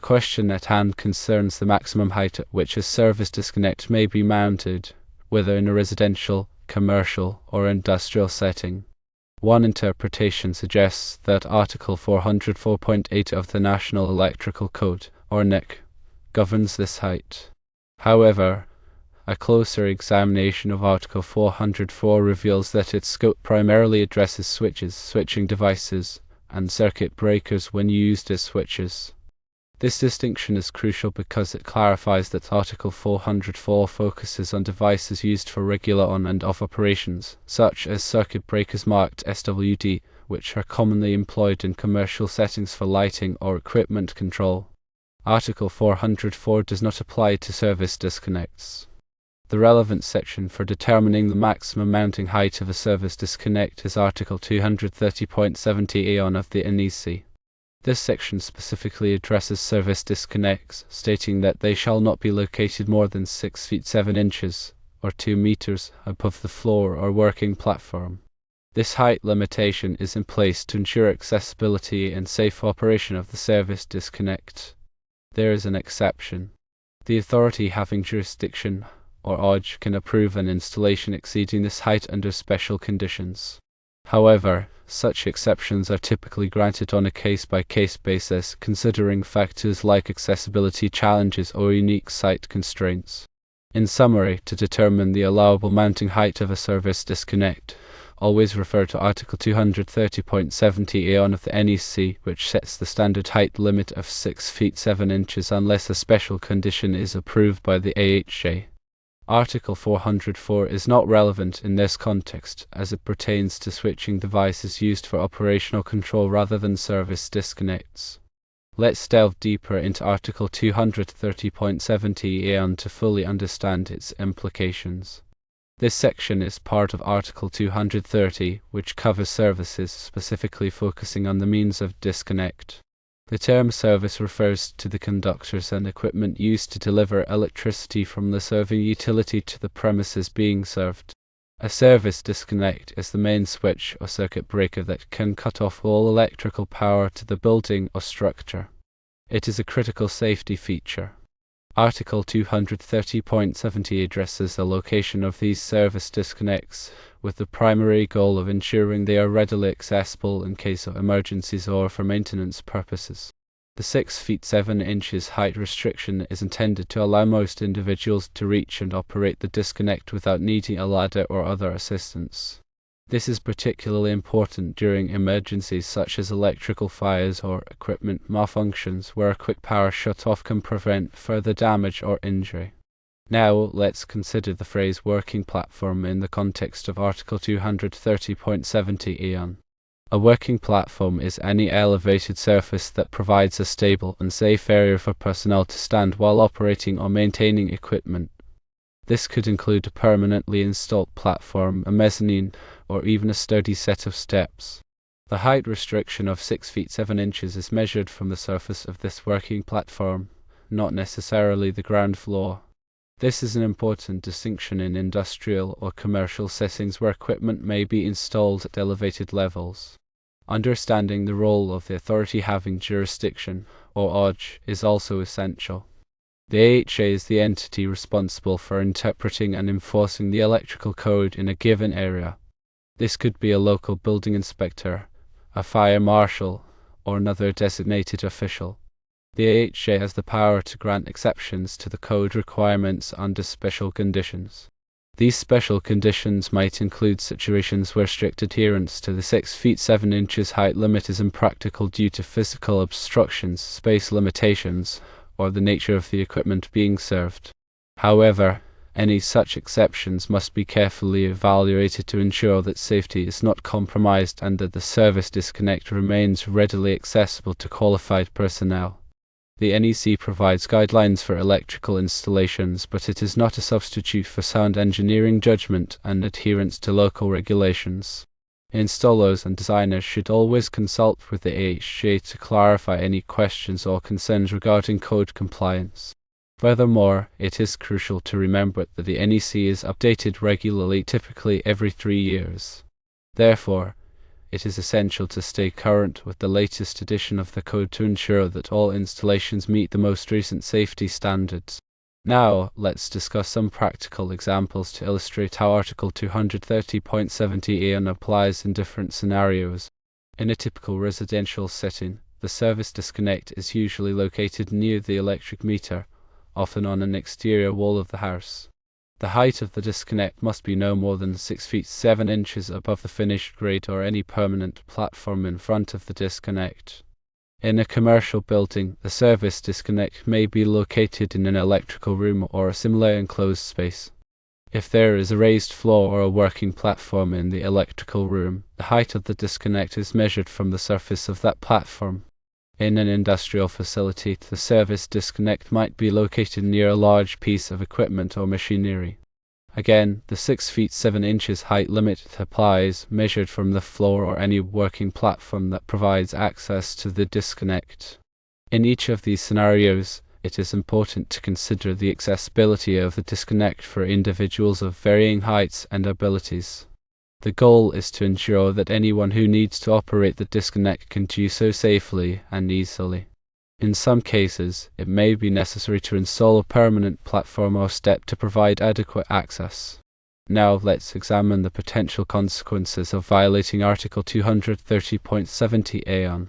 question at hand concerns the maximum height at which a service disconnect may be mounted, whether in a residential, commercial, or industrial setting. One interpretation suggests that Article 404.8 of the National Electrical Code, or NEC, governs this height. However, a closer examination of Article 404 reveals that its scope primarily addresses switches, switching devices, and circuit breakers when used as switches. This distinction is crucial because it clarifies that Article 404 focuses on devices used for regular on and off operations, such as circuit breakers marked SWD, which are commonly employed in commercial settings for lighting or equipment control. Article 404 does not apply to service disconnects. The relevant section for determining the maximum mounting height of a service disconnect is Article 230.70a of the NEC. This section specifically addresses service disconnects, stating that they shall not be located more than 6 feet 7 inches, or 2 meters, above the floor or working platform. This height limitation is in place to ensure accessibility and safe operation of the service disconnect. There is an exception. The authority having jurisdiction, or OJ, can approve an installation exceeding this height under special conditions. However, such exceptions are typically granted on a case-by-case basis, considering factors like accessibility challenges or unique site constraints. In summary, to determine the allowable mounting height of a service disconnect, always refer to Article 230.70a of the NEC, which sets the standard height limit of 6 feet 7 inches unless a special condition is approved by the AHJ. Article 404 is not relevant in this context, as it pertains to switching devices used for operational control rather than service disconnects. Let's delve deeper into Article 230.70a to fully understand its implications. This section is part of Article 230, which covers services, specifically focusing on the means of disconnect. The term service refers to the conductors and equipment used to deliver electricity from the serving utility to the premises being served. A service disconnect is the main switch or circuit breaker that can cut off all electrical power to the building or structure. It is a critical safety feature. Article 230.70 addresses the location of these service disconnects, with the primary goal of ensuring they are readily accessible in case of emergencies or for maintenance purposes. The 6 feet 7 inches height restriction is intended to allow most individuals to reach and operate the disconnect without needing a ladder or other assistance. This is particularly important during emergencies such as electrical fires or equipment malfunctions, where a quick power shutoff can prevent further damage or injury. Now, let's consider the phrase working platform in the context of Article 230.70a. A working platform is any elevated surface that provides a stable and safe area for personnel to stand while operating or maintaining equipment. This could include a permanently installed platform, a mezzanine, or even a sturdy set of steps. The height restriction of 6 feet 7 inches is measured from the surface of this working platform, not necessarily the ground floor. This is an important distinction in industrial or commercial settings where equipment may be installed at elevated levels. Understanding the role of the authority having jurisdiction, or OJ, is also essential. The AHA is the entity responsible for interpreting and enforcing the electrical code in a given area. This could be a local building inspector, a fire marshal, or another designated official. The AHA has the power to grant exceptions to the code requirements under special conditions. These special conditions might include situations where strict adherence to the 6 feet 7 inches height limit is impractical due to physical obstructions, space limitations, or the nature of the equipment being served. However, any such exceptions must be carefully evaluated to ensure that safety is not compromised and that the service disconnect remains readily accessible to qualified personnel. The NEC provides guidelines for electrical installations, but it is not a substitute for sound engineering judgment and adherence to local regulations. Installers and designers should always consult with the AHJ to clarify any questions or concerns regarding code compliance. Furthermore, it is crucial to remember that the NEC is updated regularly, typically every 3 years. Therefore, it is essential to stay current with the latest edition of the code to ensure that all installations meet the most recent safety standards. Now, let's discuss some practical examples to illustrate how Article 230.70 applies in different scenarios. In a typical residential setting, the service disconnect is usually located near the electric meter, often on an exterior wall of the house. The height of the disconnect must be no more than 6 feet 7 inches above the finished grade or any permanent platform in front of the disconnect. In a commercial building, the service disconnect may be located in an electrical room or a similar enclosed space. If there is a raised floor or a working platform in the electrical room, the height of the disconnect is measured from the surface of that platform. In an industrial facility, the service disconnect might be located near a large piece of equipment or machinery. Again, the 6 feet 7 inches height limit applies, measured from the floor or any working platform that provides access to the disconnect. In each of these scenarios, it is important to consider the accessibility of the disconnect for individuals of varying heights and abilities. The goal is to ensure that anyone who needs to operate the disconnect can do so safely and easily. In some cases, it may be necessary to install a permanent platform or step to provide adequate access. Now let's examine the potential consequences of violating Article 230.70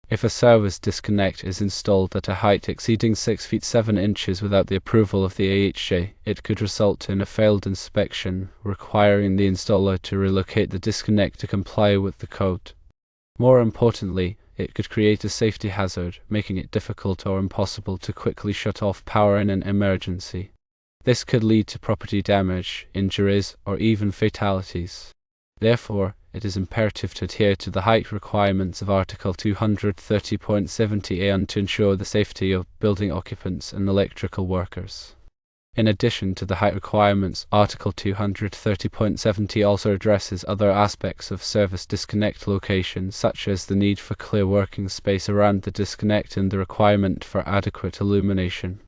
If a service disconnect is installed at a height exceeding 6 feet 7 inches without the approval of the AHJ, it could result in a failed inspection, requiring the installer to relocate the disconnect to comply with the code. More importantly, it could create a safety hazard, making it difficult or impossible to quickly shut off power in an emergency. This could lead to property damage, injuries, or even fatalities. Therefore, it is imperative to adhere to the height requirements of Article 230.70 to ensure the safety of building occupants and electrical workers. In addition to the height requirements, Article 230.70 also addresses other aspects of service disconnect location, such as the need for clear working space around the disconnect and the requirement for adequate illumination.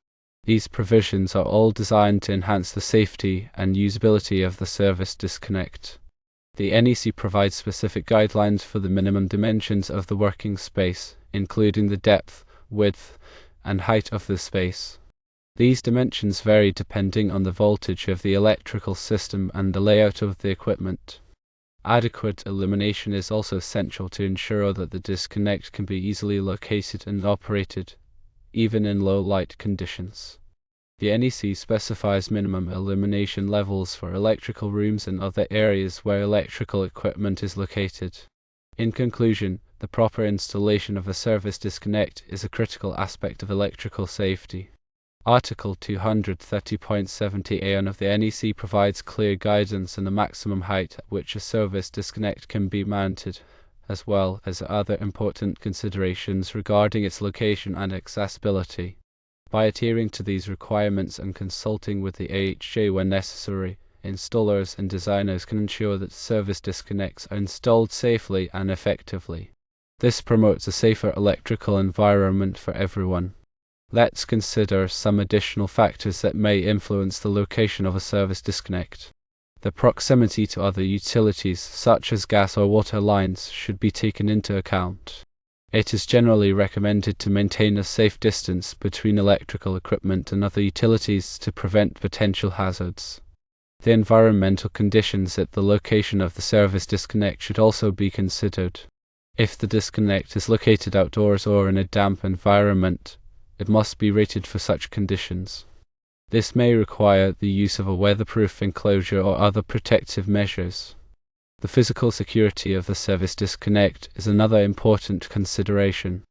These provisions are all designed to enhance the safety and usability of the service disconnect. The NEC provides specific guidelines for the minimum dimensions of the working space, including the depth, width, and height of the space. These dimensions vary depending on the voltage of the electrical system and the layout of the equipment. Adequate illumination is also essential to ensure that the disconnect can be easily located and operated, even in low light conditions. The NEC specifies minimum illumination levels for electrical rooms and other areas where electrical equipment is located. In conclusion, the proper installation of a service disconnect is a critical aspect of electrical safety. Article 230.70 of the NEC provides clear guidance on the maximum height at which a service disconnect can be mounted, as well as other important considerations regarding its location and accessibility. By adhering to these requirements and consulting with the AHJ when necessary, installers and designers can ensure that service disconnects are installed safely and effectively. This promotes a safer electrical environment for everyone. Let's consider some additional factors that may influence the location of a service disconnect. The proximity to other utilities, such as gas or water lines, should be taken into account. It is generally recommended to maintain a safe distance between electrical equipment and other utilities to prevent potential hazards. The environmental conditions at the location of the service disconnect should also be considered. If the disconnect is located outdoors or in a damp environment, it must be rated for such conditions. This may require the use of a weatherproof enclosure or other protective measures. The physical security of the service disconnect is another important consideration.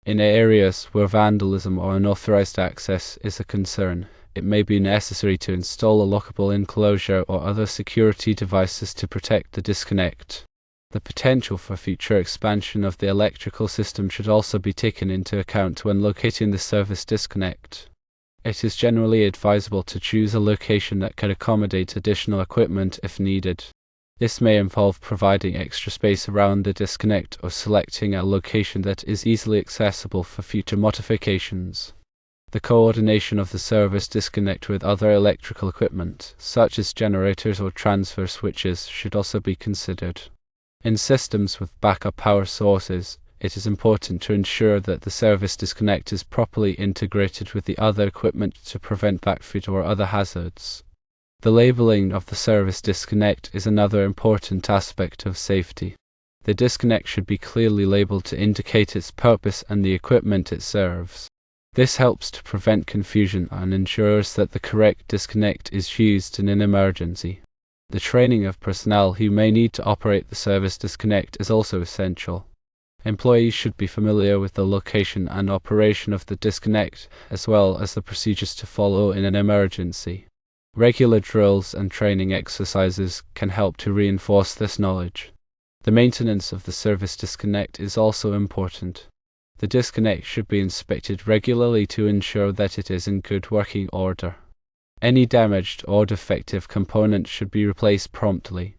In areas where vandalism or unauthorized access is a concern, it may be necessary to install a lockable enclosure or other security devices to protect the disconnect. The potential for future expansion of the electrical system should also be taken into account when locating the service disconnect. It is generally advisable to choose a location that can accommodate additional equipment if needed. This may involve providing extra space around the disconnect or selecting a location that is easily accessible for future modifications. The coordination of the service disconnect with other electrical equipment, such as generators or transfer switches, should also be considered. In systems with backup power sources, it is important to ensure that the service disconnect is properly integrated with the other equipment to prevent backfeed or other hazards. The labeling of the service disconnect is another important aspect of safety. The disconnect should be clearly labeled to indicate its purpose and the equipment it serves. This helps to prevent confusion and ensures that the correct disconnect is used in an emergency. The training of personnel who may need to operate the service disconnect is also essential. Employees should be familiar with the location and operation of the disconnect, as well as the procedures to follow in an emergency. Regular drills and training exercises can help to reinforce this knowledge. The maintenance of the service disconnect is also important. The disconnect should be inspected regularly to ensure that it is in good working order. Any damaged or defective component should be replaced promptly.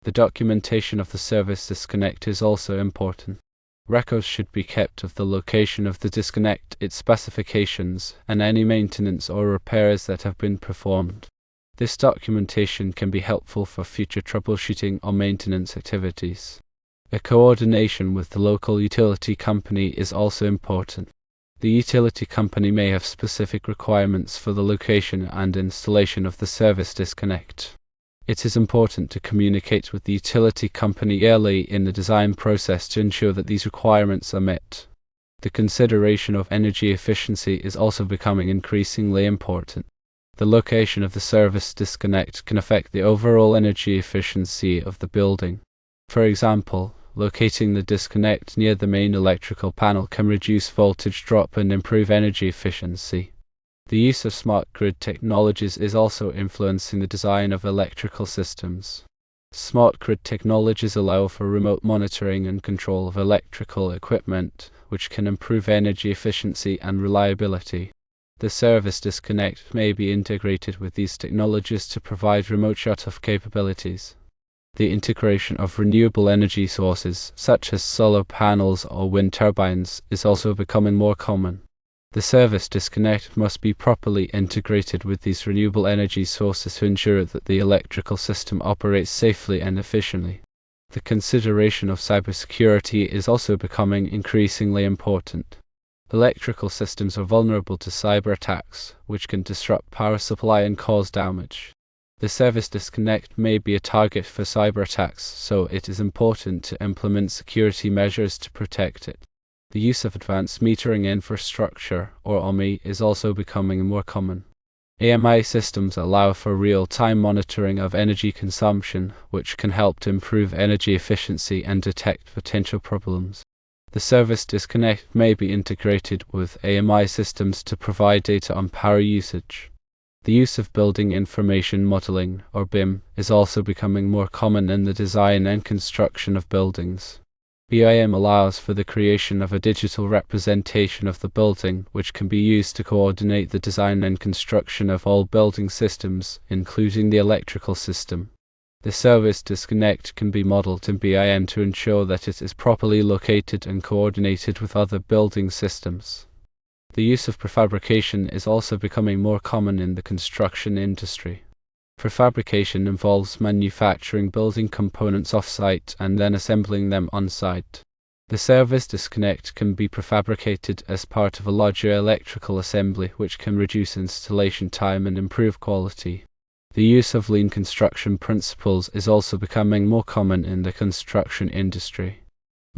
The documentation of the service disconnect is also important. Records should be kept of the location of the disconnect, its specifications, and any maintenance or repairs that have been performed. This documentation can be helpful for future troubleshooting or maintenance activities. A coordination with the local utility company is also important. The utility company may have specific requirements for the location and installation of the service disconnect. It is important to communicate with the utility company early in the design process to ensure that these requirements are met. The consideration of energy efficiency is also becoming increasingly important. The location of the service disconnect can affect the overall energy efficiency of the building. For example, locating the disconnect near the main electrical panel can reduce voltage drop and improve energy efficiency. The use of smart grid technologies is also influencing the design of electrical systems. Smart grid technologies allow for remote monitoring and control of electrical equipment, which can improve energy efficiency and reliability. The service disconnect may be integrated with these technologies to provide remote shut-off capabilities. The integration of renewable energy sources, such as solar panels or wind turbines, is also becoming more common. The service disconnect must be properly integrated with these renewable energy sources to ensure that the electrical system operates safely and efficiently. The consideration of cybersecurity is also becoming increasingly important. Electrical systems are vulnerable to cyber attacks, which can disrupt power supply and cause damage. The service disconnect may be a target for cyber attacks, so it is important to implement security measures to protect it. The use of advanced metering infrastructure, or AMI, is also becoming more common. AMI systems allow for real-time monitoring of energy consumption, which can help to improve energy efficiency and detect potential problems. The service disconnect may be integrated with AMI systems to provide data on power usage. The use of building information modeling, or BIM, is also becoming more common in the design and construction of buildings. BIM allows for the creation of a digital representation of the building, which can be used to coordinate the design and construction of all building systems, including the electrical system. The service disconnect can be modeled in BIM to ensure that it is properly located and coordinated with other building systems. The use of prefabrication is also becoming more common in the construction industry. Prefabrication involves manufacturing building components off-site and then assembling them on-site. The service disconnect can be prefabricated as part of a larger electrical assembly, which can reduce installation time and improve quality. The use of lean construction principles is also becoming more common in the construction industry.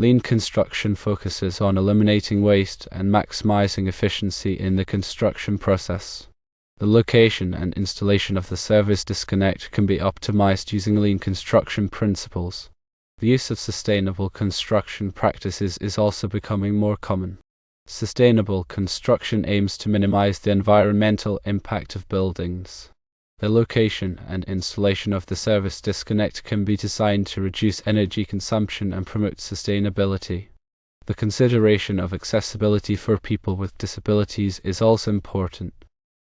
Lean construction focuses on eliminating waste and maximizing efficiency in the construction process. The location and installation of the service disconnect can be optimized using lean construction principles. The use of sustainable construction practices is also becoming more common. Sustainable construction aims to minimize the environmental impact of buildings. The location and installation of the service disconnect can be designed to reduce energy consumption and promote sustainability. The consideration of accessibility for people with disabilities is also important.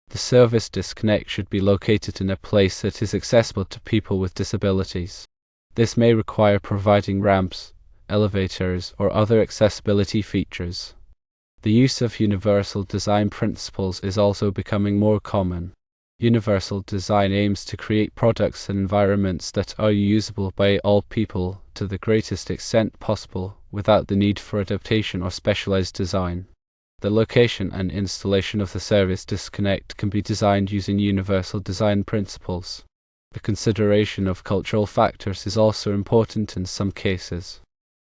The service disconnect should be located in a place that is accessible to people with disabilities. This may require providing ramps, elevators, or other accessibility features. The use of universal design principles is also becoming more common. Universal design aims to create products and environments that are usable by all people to the greatest extent possible without the need for adaptation or specialized design. The location and installation of the service disconnect can be designed using universal design principles. The consideration of cultural factors is also important in some cases.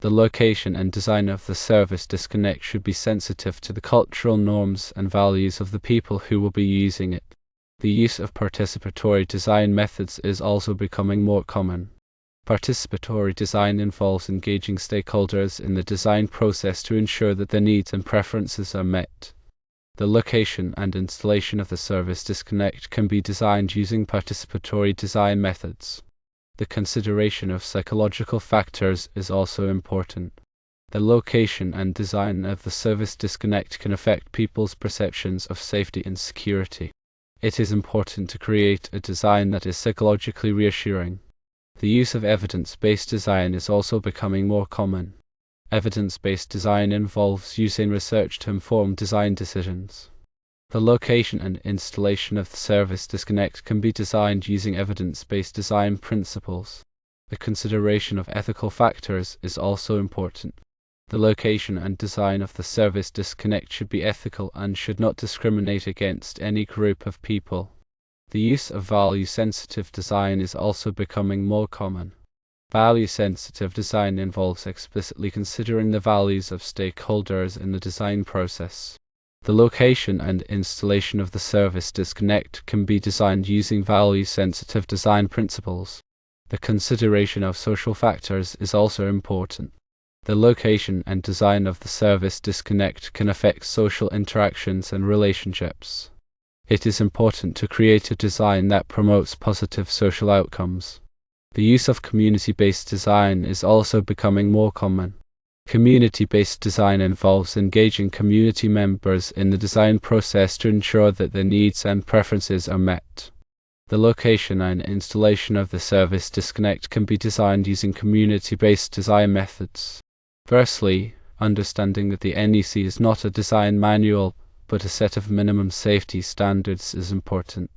The location and design of the service disconnect should be sensitive to the cultural norms and values of the people who will be using it. The use of participatory design methods is also becoming more common. Participatory design involves engaging stakeholders in the design process to ensure that their needs and preferences are met. The location and installation of the service disconnect can be designed using participatory design methods. The consideration of psychological factors is also important. The location and design of the service disconnect can affect people's perceptions of safety and security. It is important to create a design that is psychologically reassuring. The use of evidence-based design is also becoming more common. Evidence-based design involves using research to inform design decisions. The location and installation of the service disconnect can be designed using evidence-based design principles. The consideration of ethical factors is also important. The location and design of the service disconnect should be ethical and should not discriminate against any group of people. The use of value-sensitive design is also becoming more common. Value-sensitive design involves explicitly considering the values of stakeholders in the design process. The location and installation of the service disconnect can be designed using value-sensitive design principles. The consideration of social factors is also important. The location and design of the service disconnect can affect social interactions and relationships. It is important to create a design that promotes positive social outcomes. The use of community-based design is also becoming more common. Community-based design involves engaging community members in the design process to ensure that their needs and preferences are met. The location and installation of the service disconnect can be designed using community-based design methods. Firstly, understanding that the NEC is not a design manual, but a set of minimum safety standards is important.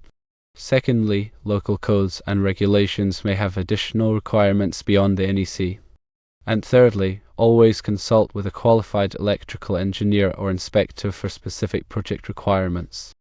Secondly, local codes and regulations may have additional requirements beyond the NEC. And thirdly, always consult with a qualified electrical engineer or inspector for specific project requirements.